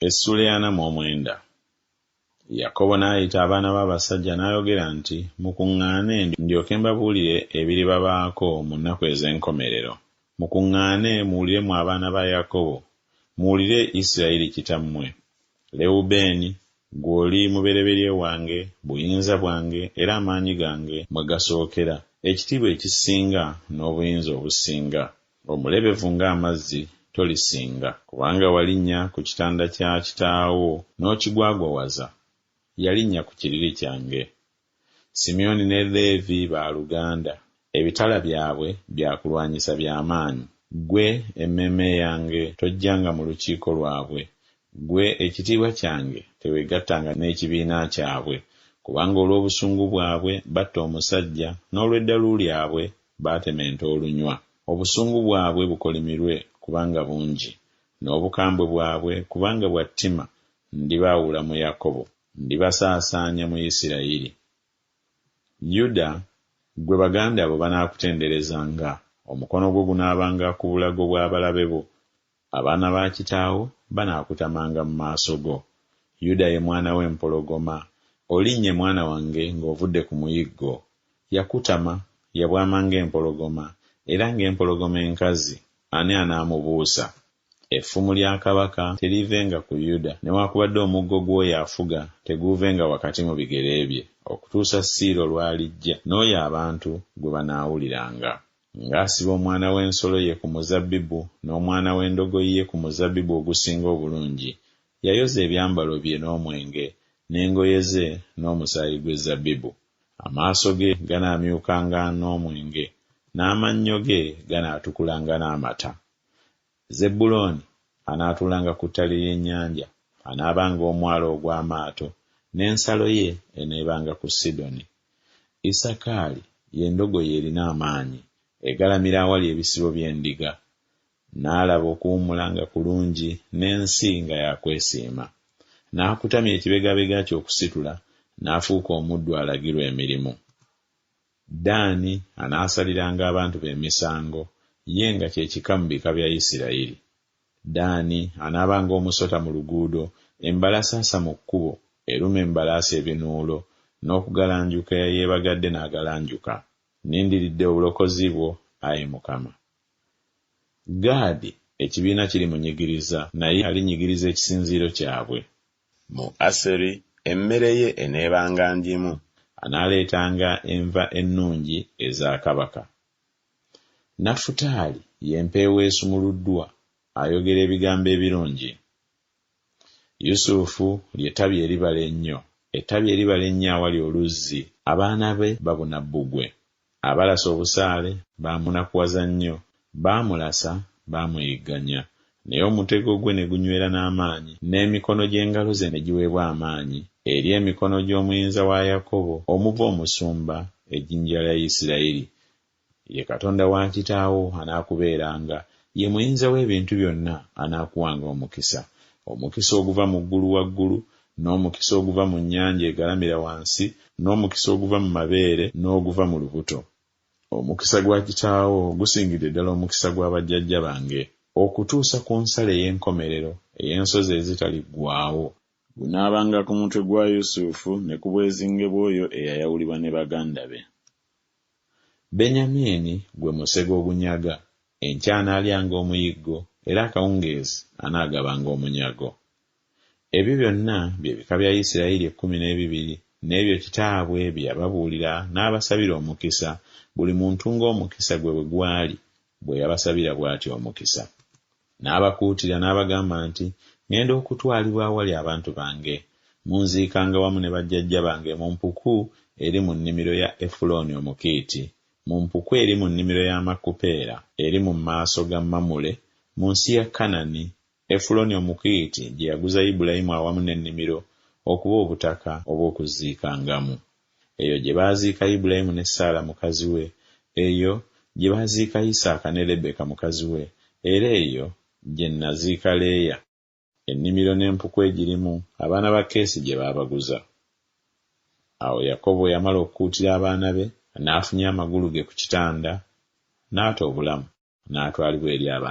Essula 49. Yakobo n'ayita abaana b'abasajja n'ayogera nti, mukuŋŋaane ndyoke mbabuulire ebiribabaako mu nnaku ez'enkomerero. Mukuŋŋaane muwuliremu abaana ba Yakobo, muwulire Isirayiri kitammwe. Lewubeeni, gw'oli mubereberye wange, buyinza bwange era amaanyi gange mwe gasookera, ekitiibwa ekisinga n'obuyinza obusinga. Omulebevu ng'amazzi tolisinga, kubanga walinnya ku kitanda kya kitaawo n'okigwagwawaza. Yalinnya ku kiriri kyange. Simyoni ne Leevi baaluganda, ebitala byabwe byakulwanyisa by'amaanyi. Ggwe emmeeme yange tojjanga mu lukiiko lwabwe. Ggwe ekitiibwa kyange teweegattanga n'ekibiina kyabwe, kubanga olw'obusungu bwabwe batta omusajja, n'olw'eddalu lyabwe baatema ente olunywa. Obusungu bwabwe bukolimirwe kubanga bungi, n'obukambwe bwabwe kubanga bwa ttima ndibaawula mu Yakobo, ndibasaasaanya mu Isirayiri. Yuda, ggwe baganda abo banaakutenderezanga, omukono gwo gunaabanga ku bulago bw'abalabe bo. Abaana ba kitaawo banaakutamanga mu maaso go. Yuda ye mwana w'empologoma, olinnye mwana wange ng'ovudde ku muyiggo. Yakutama, yabwama ng'empologoma, era ng'empologoma enkazi ani anaamubuusa? Effumu lya kabaka terivenga ku Yuda, newaakubadde omuggo gw'oyo afuga teguuvenga wakati mu bigere bye, okutuusa Siiro lw'alijja, n'oyo abantu gwe banaawuliranga. Ng'asiba omwana w'ensolo ye ku muzabbibu, n'omwana w'endogoyi ye ku muzabbibu ogusinga obulungi, yayoza ebyambalo bye n'omwenge, n'engoye ze n'omusaayi gw'ezabbibu. Amaaso ge ganaamyukanga n'omwenge, n'amannyo ge ganaatukulanga n'amata. Zebbulooni anaatulanga ku ttale ly'ennyanja, anaabanga omwalo ogw'amaato, n'ensalo ye eneebanga ku Sidoni. Isakaali y'endogoyi erina amaanyi, egalamira awali ebisibo by'endiga. N'alaba okuwummulanga kulungi, n'ensi nga yakwesiima. N'akutamya ekibegabega kye okusitula, n'afuuka omuddu alagirwa emirimu. Ddaani anaasaliranga abantu be emisango, ye nga kye kika mu bika bya Isirayiri. Ddaani anaabanga omusota mu luguudo, embalasaasa mu kkubo, eruma embalaasi ebinuulo, n'okugalanjuka yeebagadde n'agalanjuka. Nindiridde obulokozi bwo, Ayi Mukama. Gaadi ekibiina kiri munyigiriza, naye alinyigiriza ekisinziiro kyabwe. Mu Aseri emmere ye eneebanga ngimu, anaaleetanga enva ennungi eza kabaka. Nafutaali y'empeewo esumuluddwa, ayogera ebigambo ebirungi. Yusufu ly'ettabi eribala ennyo, ettabi eribala ennyo awali oluzzi, abaana be babuna bbugwe. Abalasa obusaale baamunakuwaza nnyo, baamulasa baamuyigganya, naye omutego gwe ne gunywera n'amaanyi, n'emikono gy'engalo ze ne giweebwa amaanyi eri emikono gy'omuyinza wa Yakobo, omuva omusumba, ejjinja lya Isirayiri. Ye Katonda wa kitaawo anaakubeeranga, ye muyinza w'ebintu byonna anaakuwanga omukisa. Omukisa oguva mu ggulu waggulu, n'omukisa oguva mu nnyanja egalamira wansi, n'omukisa oguva mu mabeere, n'oguva mu lubuto. Omukisa gwa kitaawo gusingidde ddala omukisa gwa bajjajja bange, okutuusa ku nsalo ey'enkomerero ey'ensozi ezitaliggwaawo. Gunaabanga ku mutwe gwa Yusufu ne ku bwezinge bw'oyo eyayawulibwa ne baganda be. Benyamini gwe musege ogunyaga, enkya anaalyanga omuyiggo, era akawungeezi anaagabanga omunyago. Ebyo byonna bye bika bya Isirayiri 12, n'ebyo kitaabwe bye yababuulira n'abasabira omukisa, buli muntu ng'omukisa gwe bwe gwali, bwe yabasabira bw'atyo omukisa. N'abakuutira n'abagamba nti, ŋŋenda okutwalibwa awali abantu bange, munziikanga wamu ne bajjajja bange mu mpuku eri mu nnimiro ya Efulooni Omukiiti, mu mpuku eri mu nnimiro ya Makupeera, eri mu maaso ga Mamule, mu nsi ya Kanani, Efulooni Omukiiti gye yaguza Ibulayimu awamu n'ennimiro okuba obutaka obw'okuziikangamu. Eyo gye baaziika Ibulayimu ne Saala mukazi we, eyo gye baaziika Isaaka ne Lebeka mukazi we, era eyo gye naziika Leeya. Ennimiro n'empuku egirimu abaana ba Keesi gye baabaguza. Awo Yakobo yamala okukuutira abaana be, n'afunya amagulu ge ku kitanda, n'ata obulamu, n'atwalibwa eri abantu.